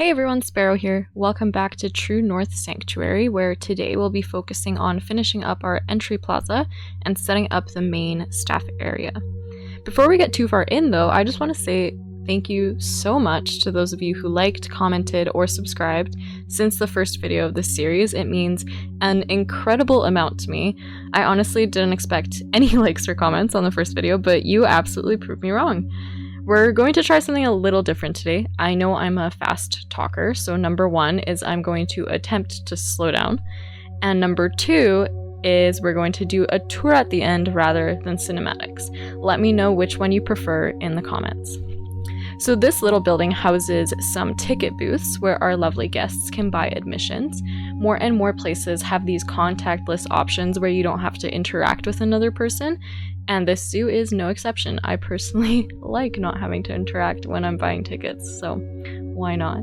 Hey everyone, Sparrow here. Welcome back to True North Sanctuary, where today we'll be focusing on finishing up our entry plaza and setting up the main staff area. Before we get too far in though, I just want to say thank you so much to those of you who liked, commented, or subscribed since the first video of this series. It means an incredible amount to me. I honestly didn't expect any likes or comments on the first video, but you absolutely proved me wrong. We're going to try something a little different today. I know I'm a fast talker, so number one is I'm going to attempt to slow down. And number two is we're going to do a tour at the end rather than cinematics. Let me know which one you prefer in the comments. So this little building houses some ticket booths where our lovely guests can buy admissions. More and more places have these contactless options where you don't have to interact with another person, and this zoo is no exception. I personally like not having to interact when I'm buying tickets, so why not?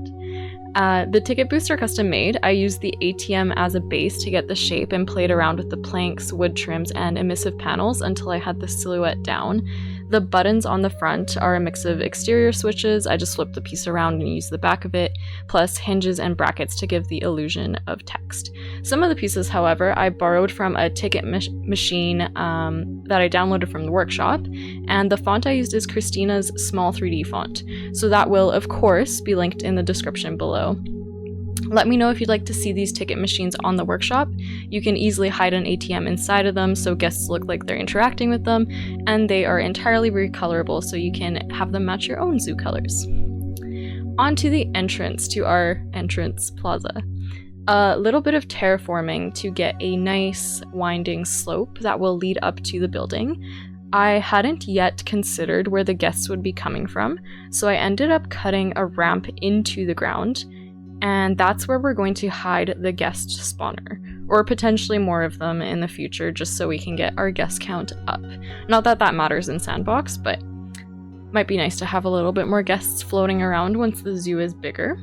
The ticket booths are custom made. I used the ATM as a base to get the shape and played around with the planks, wood trims, and emissive panels until I had the silhouette down. The buttons on the front are a mix of exterior switches. I just flipped the piece around and used the back of it, plus hinges and brackets to give the illusion of text. Some of the pieces, however, I borrowed from a ticket machine that I downloaded from the workshop, and the font I used is Christina's small 3D font, so that will, of course, be linked in the description below. Let me know if you'd like to see these ticket machines on the workshop. You can easily hide an ATM inside of them so guests look like they're interacting with them, and they are entirely recolorable so you can have them match your own zoo colors. On to the entrance to our entrance plaza. A little bit of terraforming to get a nice winding slope that will lead up to the building. I hadn't yet considered where the guests would be coming from, so I ended up cutting a ramp into the ground. And that's where we're going to hide the guest spawner, or potentially more of them in the future, just so we can get our guest count up. Not that that matters in Sandbox, but might be nice to have a little bit more guests floating around once the zoo is bigger.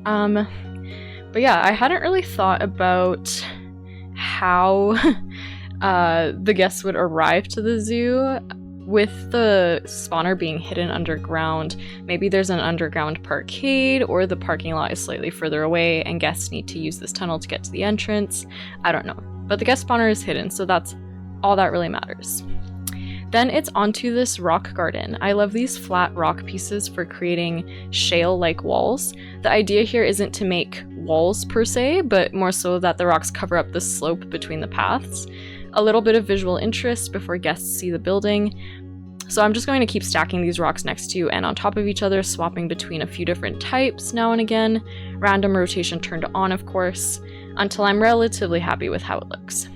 But yeah, I hadn't really thought about how the guests would arrive to the zoo. With the spawner being hidden underground, maybe there's an underground parkade, or the parking lot is slightly further away and guests need to use this tunnel to get to the entrance. I don't know. But the guest spawner is hidden, so that's all that really matters. Then it's onto this rock garden. I love these flat rock pieces for creating shale-like walls. The idea here isn't to make walls per se, but more so that the rocks cover up the slope between the paths. A little bit of visual interest before guests see the building. So I'm just going to keep stacking these rocks next to and on top of each other, swapping between a few different types now and again. Random rotation turned on, of course, until I'm relatively happy with how it looks.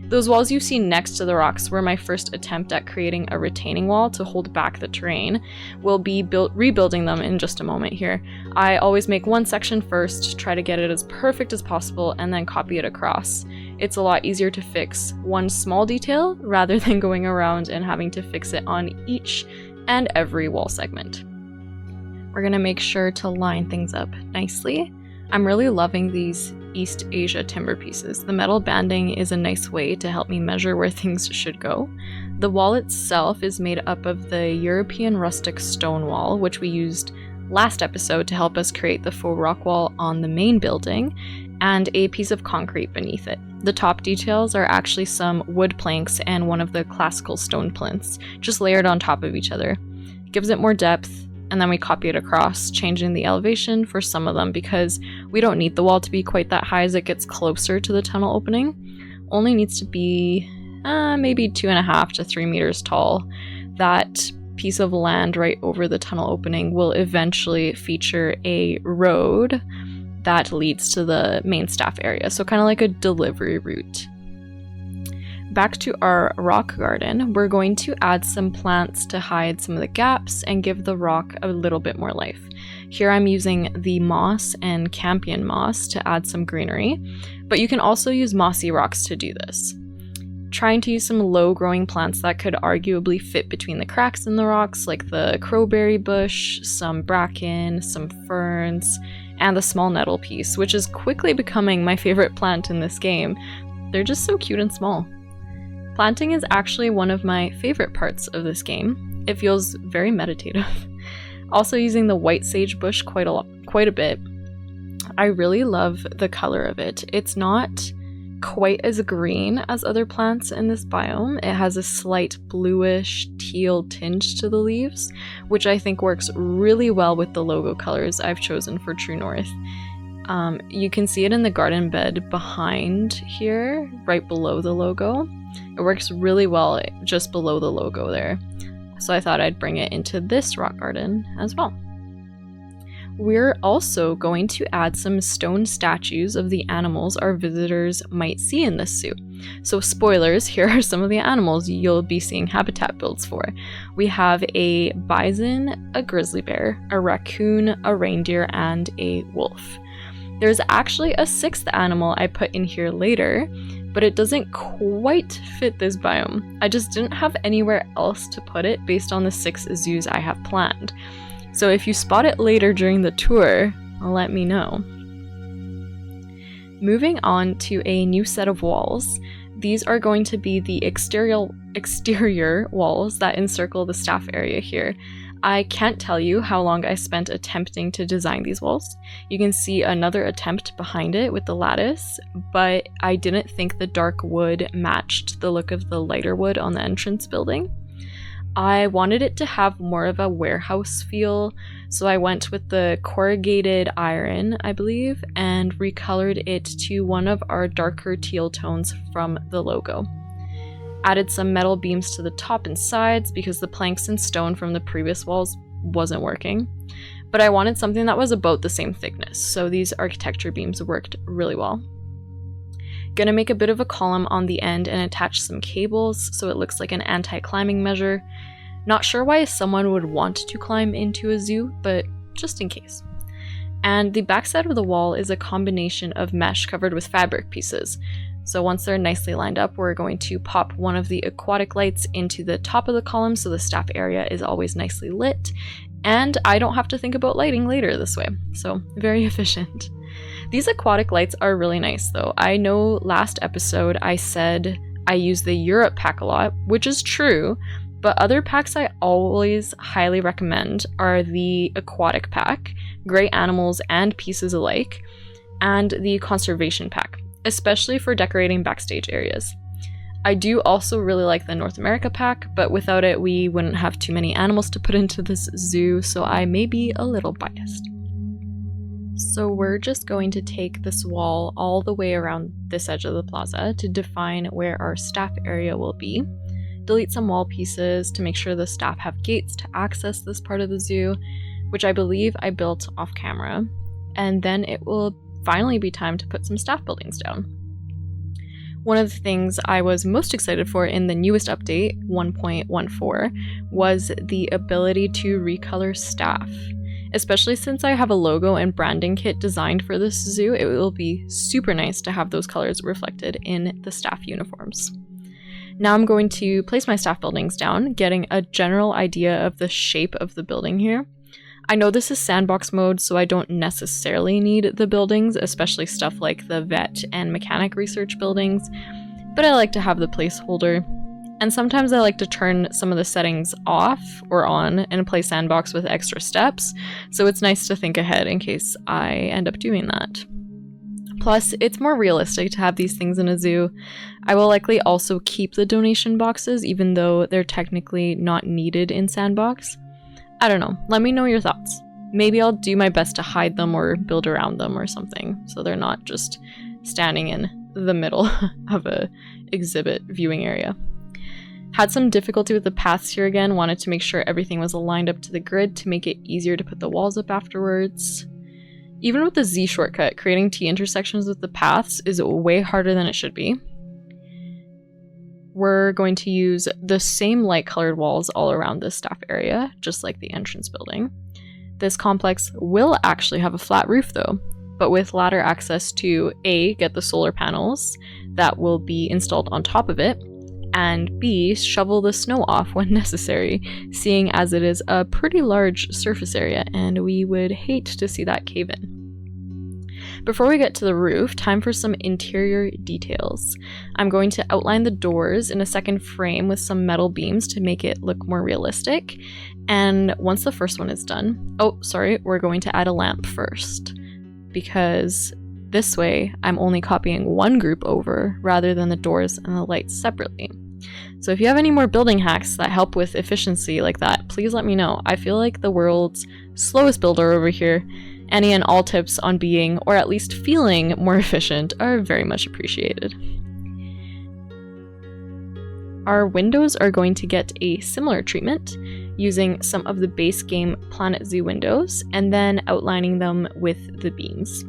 Those walls you see next to the rocks were my first attempt at creating a retaining wall to hold back the terrain. We'll be rebuilding them in just a moment here. I always make one section first, try to get it as perfect as possible, and then copy it across. It's a lot easier to fix one small detail rather than going around and having to fix it on each and every wall segment. We're gonna make sure to line things up nicely. I'm really loving these East Asia timber pieces. The metal banding is a nice way to help me measure where things should go. The wall itself is made up of the European rustic stone wall, which we used last episode to help us create the faux rock wall on the main building, and a piece of concrete beneath it. The top details are actually some wood planks and one of the classical stone plinths, just layered on top of each other. It gives it more depth, and then we copy it across, changing the elevation for some of them because we don't need the wall to be quite that high as it gets closer to the tunnel opening. Only needs to be maybe 2.5 to 3 meters tall. That piece of land right over the tunnel opening will eventually feature a road that leads to the main staff area, so kind of like a delivery route. Back to our rock garden, we're going to add some plants to hide some of the gaps and give the rock a little bit more life. Here I'm using the moss and campion moss to add some greenery, but you can also use mossy rocks to do this. Trying to use some low-growing plants that could arguably fit between the cracks in the rocks, like the crowberry bush, some bracken, some ferns, and the small nettle piece, which is quickly becoming my favorite plant in this game. They're just so cute and small. Planting is actually one of my favorite parts of this game. It feels very meditative. Also using the white sage bush quite a bit. I really love the color of it. It's not quite as green as other plants in this biome. It has a slight bluish teal tinge to the leaves, which I think works really well with the logo colors I've chosen for True North. You can see it in the garden bed behind here, right below the logo. It works really well just below the logo there. So I thought I'd bring it into this rock garden as well. We're also going to add some stone statues of the animals our visitors might see in this zoo. So spoilers, here are some of the animals you'll be seeing habitat builds for. We have a bison, a grizzly bear, a raccoon, a reindeer, and a wolf. There's actually a sixth animal I put in here later, but it doesn't quite fit this biome. I just didn't have anywhere else to put it based on the 6 zoos I have planned. So if you spot it later during the tour, let me know. Moving on to a new set of walls. These are going to be the exterior walls that encircle the staff area here. I can't tell you how long I spent attempting to design these walls. You can see another attempt behind it with the lattice, but I didn't think the dark wood matched the look of the lighter wood on the entrance building. I wanted it to have more of a warehouse feel, so I went with the corrugated iron, I believe, and recolored it to one of our darker teal tones from the logo. Added some metal beams to the top and sides because the planks and stone from the previous walls wasn't working, but I wanted something that was about the same thickness, so these architecture beams worked really well. Gonna make a bit of a column on the end and attach some cables so it looks like an anti-climbing measure. Not sure why someone would want to climb into a zoo, but just in case. And the backside of the wall is a combination of mesh covered with fabric pieces. So once they're nicely lined up, we're going to pop one of the aquatic lights into the top of the column so the staff area is always nicely lit, and I don't have to think about lighting later this way, so very efficient. These aquatic lights are really nice though. I know last episode I said I use the Europe pack a lot, which is true, but other packs I always highly recommend are the aquatic pack, Great Animals and Pieces alike, and the conservation pack, especially for decorating backstage areas. I do also really like the North America pack, but without it we wouldn't have too many animals to put into this zoo, so I may be a little biased. So we're just going to take this wall all the way around this edge of the plaza to define where our staff area will be. Delete some wall pieces to make sure the staff have gates to access this part of the zoo, which I believe I built off camera, and then it will finally be time to put some staff buildings down. One of the things I was most excited for in the newest update, 1.14, was the ability to recolor staff. Especially since I have a logo and branding kit designed for this zoo, it will be super nice to have those colors reflected in the staff uniforms. Now I'm going to place my staff buildings down, getting a general idea of the shape of the building here. I know this is sandbox mode, so I don't necessarily need the buildings, especially stuff like the vet and mechanic research buildings, but I like to have the placeholder. And sometimes I like to turn some of the settings off or on and play sandbox with extra steps, so it's nice to think ahead in case I end up doing that. Plus, it's more realistic to have these things in a zoo. I will likely also keep the donation boxes, even though they're technically not needed in sandbox. I don't know, let me know your thoughts. Maybe I'll do my best to hide them or build around them or something, so they're not just standing in the middle of a exhibit viewing area. Had some difficulty with the paths here again, wanted to make sure everything was aligned up to the grid to make it easier to put the walls up afterwards. Even with the Z shortcut, creating T-intersections with the paths is way harder than it should be. We're going to use the same light colored walls all around this staff area, just like the entrance building. This complex will actually have a flat roof though, but with ladder access to A, get the solar panels that will be installed on top of it, and B, shovel the snow off when necessary, seeing as it is a pretty large surface area and we would hate to see that cave in. Before we get to the roof, time for some interior details. I'm going to outline the doors in a second frame with some metal beams to make it look more realistic. And once the first one is done, we're going to add a lamp first, because this way I'm only copying one group over rather than the doors and the lights separately. So if you have any more building hacks that help with efficiency like that, please let me know. I feel like the world's slowest builder over here. Any and all tips on being, or at least feeling, more efficient are very much appreciated. Our windows are going to get a similar treatment, using some of the base game PlanetZoo windows and then outlining them with the beams.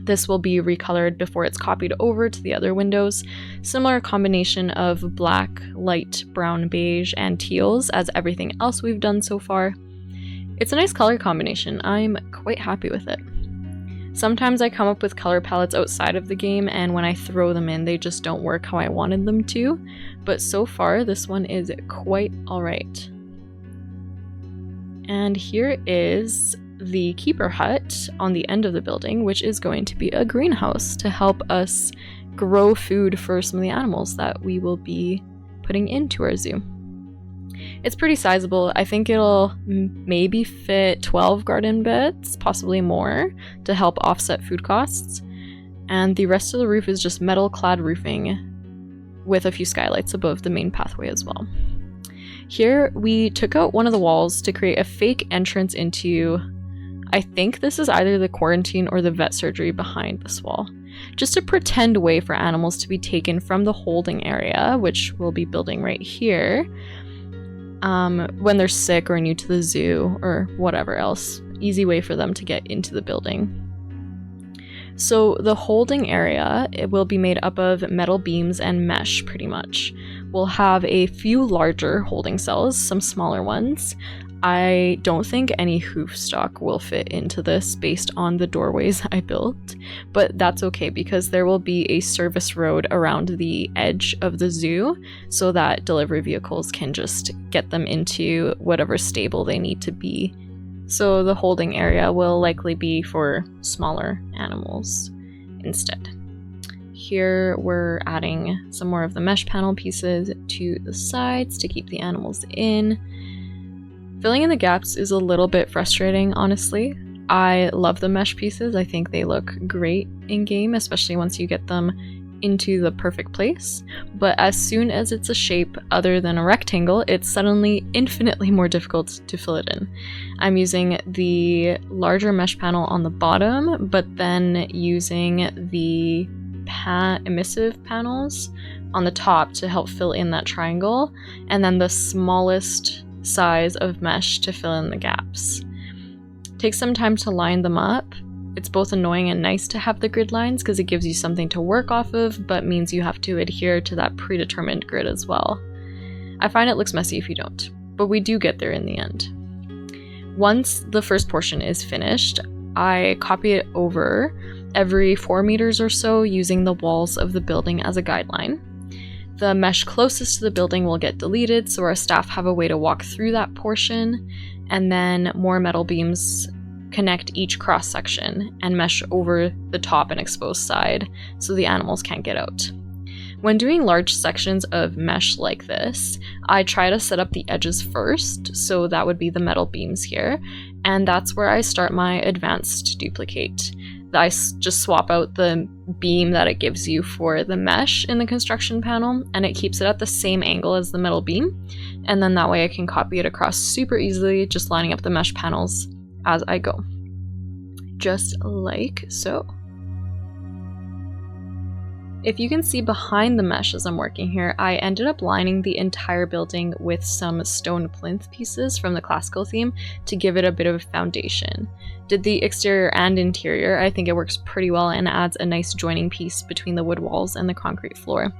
This will be recolored before it's copied over to the other windows. Similar combination of black, light brown, beige, and teals as everything else we've done so far. It's a nice color combination. I'm quite happy with it. Sometimes I come up with color palettes outside of the game, and when I throw them in, they just don't work how I wanted them to. But so far, this one is quite alright. And here is the keeper hut on the end of the building, which is going to be a greenhouse to help us grow food for some of the animals that we will be putting into our zoo. It's pretty sizable. I think it'll maybe fit 12 garden beds, possibly more, to help offset food costs. And the rest of the roof is just metal clad roofing with a few skylights above the main pathway as well. Here we took out one of the walls to create a fake entrance into, I think this is either the quarantine or the vet surgery behind this wall. Just a pretend way for animals to be taken from the holding area, which we'll be building right here, when they're sick or new to the zoo or whatever else. Easy way for them to get into the building. So the holding area, it will be made up of metal beams and mesh pretty much. We'll have a few larger holding cells, some smaller ones. I don't think any hoof stock will fit into this based on the doorways I built, but that's okay because there will be a service road around the edge of the zoo so that delivery vehicles can just get them into whatever stable they need to be. So the holding area will likely be for smaller animals instead. Here we're adding some more of the mesh panel pieces to the sides to keep the animals in. Filling in the gaps is a little bit frustrating, honestly. I love the mesh pieces. I think they look great in game, especially once you get them into the perfect place. But as soon as it's a shape other than a rectangle, it's suddenly infinitely more difficult to fill it in. I'm using the larger mesh panel on the bottom, but then using the emissive panels on the top to help fill in that triangle, and then the smallest size of mesh to fill in the gaps. Take some time to line them up. It's both annoying and nice to have the grid lines because it gives you something to work off of, but means you have to adhere to that predetermined grid as well. I find it looks messy if you don't, but we do get there in the end. Once the first portion is finished, I copy it over every 4 meters or so using the walls of the building as a guideline. The mesh closest to the building will get deleted, so our staff have a way to walk through that portion, and then more metal beams connect each cross section and mesh over the top and exposed side so the animals can't get out. When doing large sections of mesh like this, I try to set up the edges first, so that would be the metal beams here, and that's where I start my advanced duplicate. I just swap out the beam that it gives you for the mesh in the construction panel, and it keeps it at the same angle as the metal beam, and then that way I can copy it across super easily, just lining up the mesh panels as I go. Just like so. If you can see behind the mesh as I'm working here, I ended up lining the entire building with some stone plinth pieces from the classical theme to give it a bit of a foundation. Did the exterior and interior, I think it works pretty well and adds a nice joining piece between the wood walls and the concrete floor.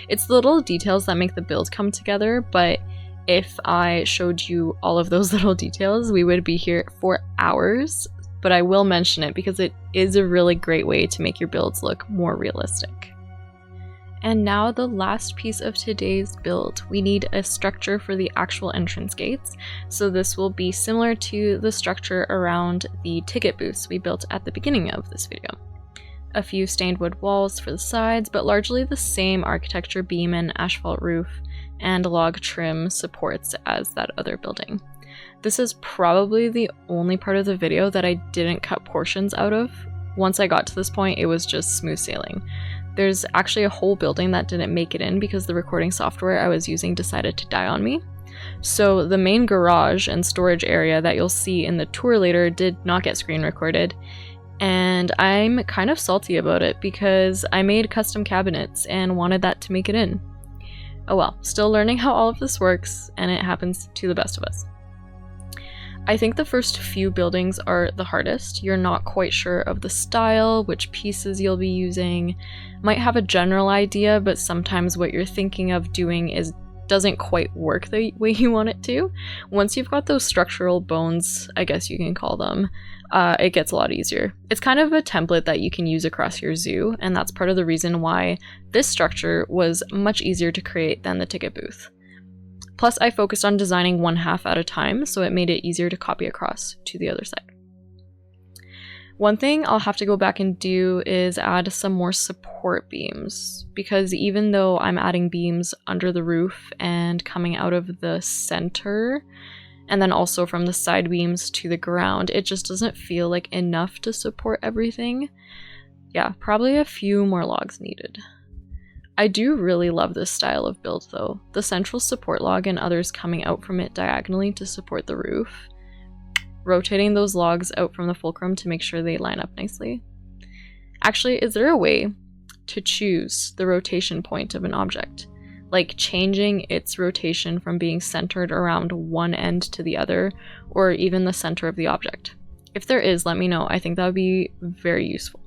It's the little details that make the build come together, but if I showed you all of those little details, we would be here for hours, but I will mention it because it is a really great way to make your builds look more realistic. And now the last piece of today's build. We need a structure for the actual entrance gates. So this will be similar to the structure around the ticket booths we built at the beginning of this video. a few stained wood walls for the sides, but largely the same architecture beam and asphalt roof and log trim supports as that other building. This is probably the only part of the video that I didn't cut portions out of. Once I got to this point, it was just smooth sailing. There's actually a whole building that didn't make it in because the recording software I was using decided to die on me. So the main garage and storage area that you'll see in the tour later did not get screen recorded, and I'm kind of salty about it because I made custom cabinets and wanted that to make it in. Oh well, still learning how all of this works, and it happens to the best of us. I think the first few buildings are the hardest. You're not quite sure of the style, which pieces you'll be using, might have a general idea, but sometimes what you're thinking of doing doesn't quite work the way you want it to. Once you've got those structural bones, I guess you can call them, it gets a lot easier. It's kind of a template that you can use across your zoo, and that's part of the reason why this structure was much easier to create than the ticket booth. Plus, I focused on designing one half at a time, so it made it easier to copy across to the other side. One thing I'll have to go back and do is add some more support beams, because even though I'm adding beams under the roof and coming out of the center, and then also from the side beams to the ground, it just doesn't feel like enough to support everything. Yeah, probably a few more logs needed. I do really love this style of build though. The central support log and others coming out from it diagonally to support the roof. Rotating those logs out from the fulcrum to make sure they line up nicely. Actually, is there a way to choose the rotation point of an object? Like changing its rotation from being centered around one end to the other, or even the center of the object? If there is, let me know. I think that would be very useful.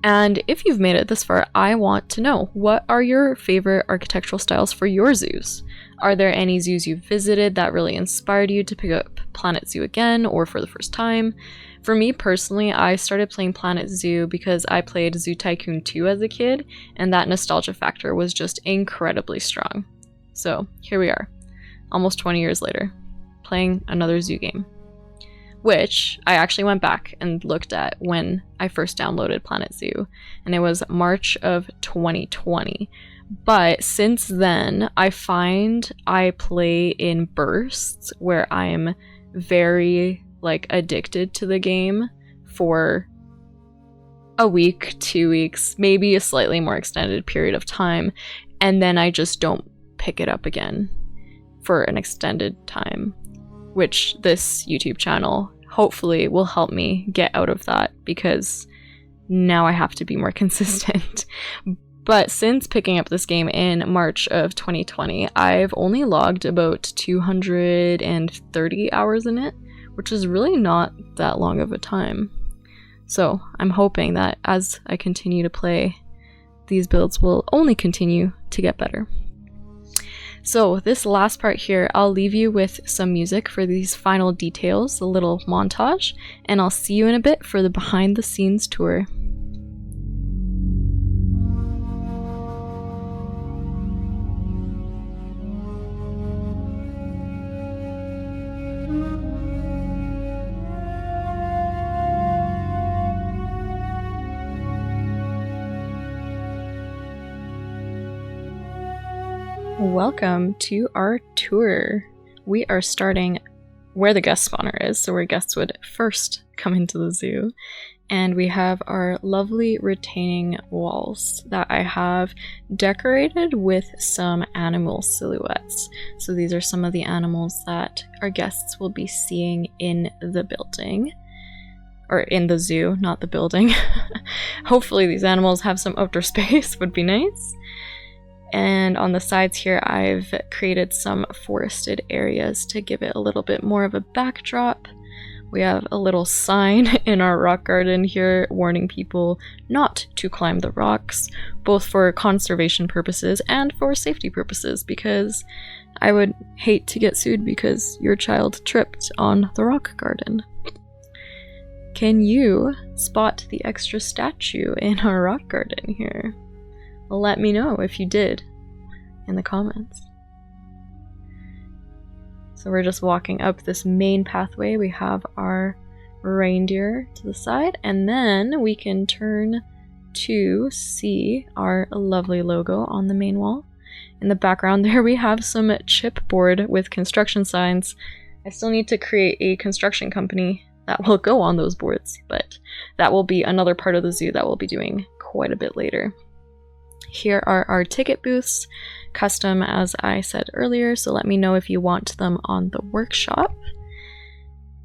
And if you've made it this far, I want to know, what are your favorite architectural styles for your zoos? Are there any zoos you've visited that really inspired you to pick up PlanetZoo again or for the first time? For me personally, I started playing PlanetZoo because I played Zoo Tycoon 2 as a kid, and that nostalgia factor was just incredibly strong. So here we are, almost 20 years later, playing another zoo game. Which I actually went back and looked at when I first downloaded PlanetZoo, and it was March of 2020. But since then, I find I play in bursts where I'm very addicted to the game for a week, 2 weeks, maybe a slightly more extended period of time, and then I just don't pick it up again for an extended time. Which this YouTube channel hopefully will help me get out of that, because now I have to be more consistent. But since picking up this game in March of 2020, I've only logged about 230 hours in it, which is really not that long of a time. So I'm hoping that as I continue to play, these builds will only continue to get better. So this last part here, I'll leave you with some music for these final details, a little montage, and I'll see you in a bit for the behind the scenes tour. Welcome to our tour. We are starting where the guest spawner is, so where guests would first come into the zoo. And we have our lovely retaining walls that I have decorated with some animal silhouettes. So these are some of the animals that our guests will be seeing in the building. Or in the zoo, not the building. Hopefully these animals have some outdoor space, would be nice. And on the sides here, I've created some forested areas to give it a little bit more of a backdrop. We have a little sign in our rock garden here warning people not to climb the rocks, both for conservation purposes and for safety purposes, because I would hate to get sued because your child tripped on the rock garden. Can you spot the extra statue in our rock garden here? Let me know if you did in the comments. So we're just walking up this main pathway. We have our reindeer to the side, and then we can turn to see our lovely logo on the main wall. In the background there we have some chipboard with construction signs. I still need to create a construction company that will go on those boards, but that will be another part of the zoo that we'll be doing quite a bit later. Here are our ticket booths, custom as I said earlier, so let me know if you want them on the workshop.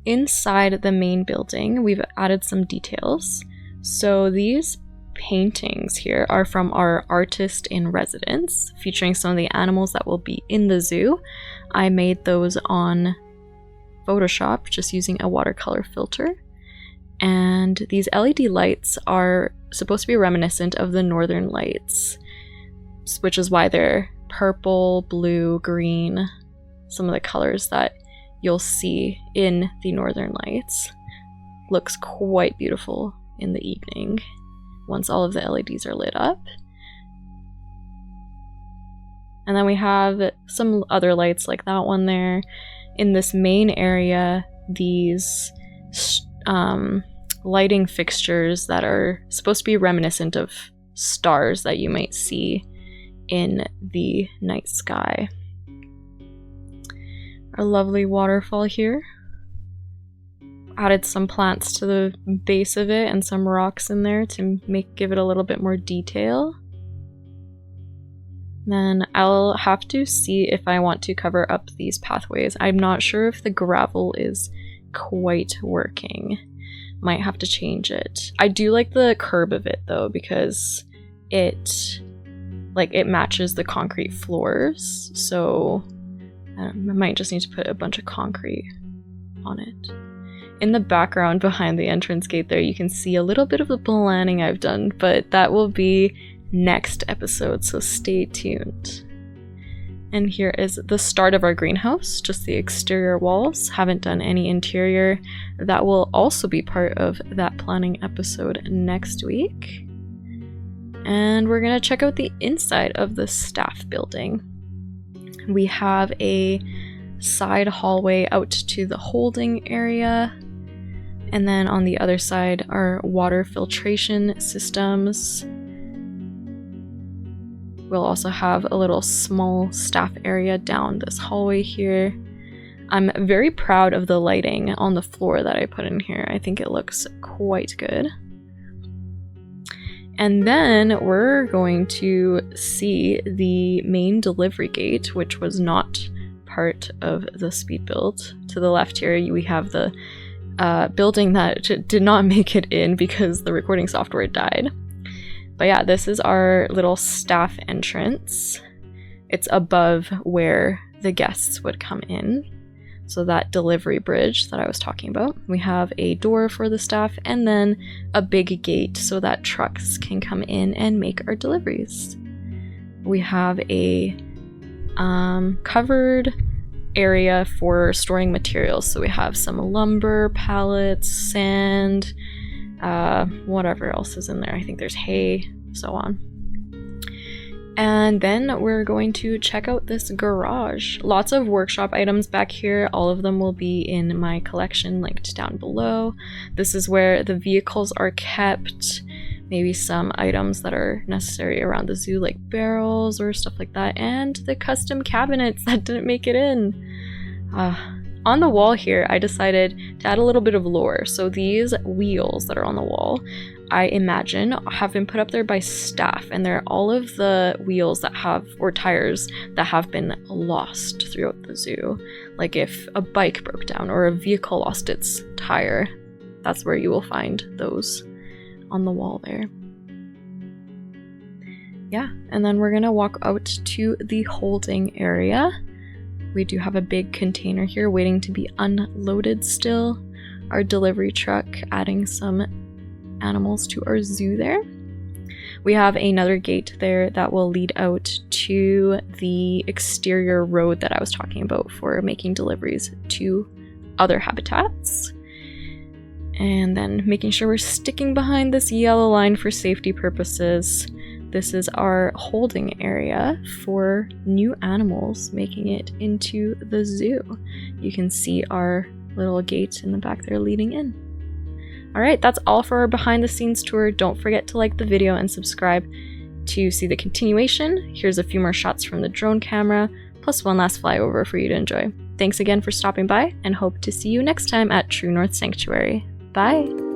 Inside the main building, we've added some details. So these paintings here are from our artist in residence, featuring some of the animals that will be in the zoo. I made those on Photoshop just using a watercolor filter. And these LED lights are supposed to be reminiscent of the Northern Lights, which is why they're purple, blue, green, some of the colors that you'll see in the Northern Lights. Looks quite beautiful in the evening once all of the LEDs are lit up. And then we have some other lights like that one there. In this main area, these lighting fixtures that are supposed to be reminiscent of stars that you might see in the night sky. A lovely waterfall here. Added some plants to the base of it and some rocks in there to give it a little bit more detail. Then I'll have to see if I want to cover up these pathways. I'm not sure if the gravel is quite working. Might have to change it. I do like the curb of it though, because it matches the concrete floors, so I might just need to put a bunch of concrete on it. In the background behind the entrance gate there, you can see a little bit of the planning I've done, but that will be next episode, so stay tuned. And here is the start of our greenhouse, just the exterior walls. Haven't done any interior. That will also be part of that planning episode next week. And we're gonna check out the inside of the staff building. We have a side hallway out to the holding area. And then on the other side are water filtration systems. We'll also have a little small staff area down this hallway here. I'm very proud of the lighting on the floor that I put in here. I think it looks quite good. And then we're going to see the main delivery gate, which was not part of the speed build. To the left here, we have the building that did not make it in because the recording software died. But yeah, this is our little staff entrance. It's above where the guests would come in. So that delivery bridge that I was talking about. We have a door for the staff and then a big gate so that trucks can come in and make our deliveries. We have a covered area for storing materials. So we have some lumber, pallets, sand, whatever else is in there. I think there's hay, so on. And then we're going to check out this garage. Lots of workshop items back here. All of them will be in my collection linked down below. This is where the vehicles are kept. Maybe some items that are necessary around the zoo, like barrels or stuff like that. And the custom cabinets that didn't make it in. On the wall here, I decided to add a little bit of lore. So these wheels that are on the wall, I imagine, have been put up there by staff, and they're all of the wheels that have, or tires, that have been lost throughout the zoo. Like if a bike broke down or a vehicle lost its tire, that's where you will find those on the wall there. Yeah, and then we're gonna walk out to the holding area. We do have a big container here waiting to be unloaded still. Our delivery truck adding some animals to our zoo there. We have another gate there that will lead out to the exterior road that I was talking about for making deliveries to other habitats. And then making sure we're sticking behind this yellow line for safety purposes. This is our holding area for new animals making it into the zoo. You can see our little gate in the back there leading in. Alright, that's all for our behind the scenes tour. Don't forget to like the video and subscribe to see the continuation. Here's a few more shots from the drone camera, plus one last flyover for you to enjoy. Thanks again for stopping by, and hope to see you next time at True North Sanctuary. Bye!